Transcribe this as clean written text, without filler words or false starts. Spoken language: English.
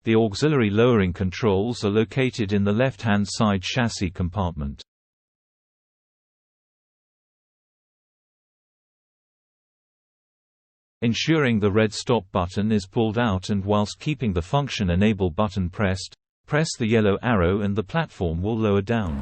The auxiliary lowering controls are located in the left-hand side chassis compartment. Ensuring the red stop button is pulled out and whilst keeping the function enable button pressed, press the yellow arrow and the platform will lower down.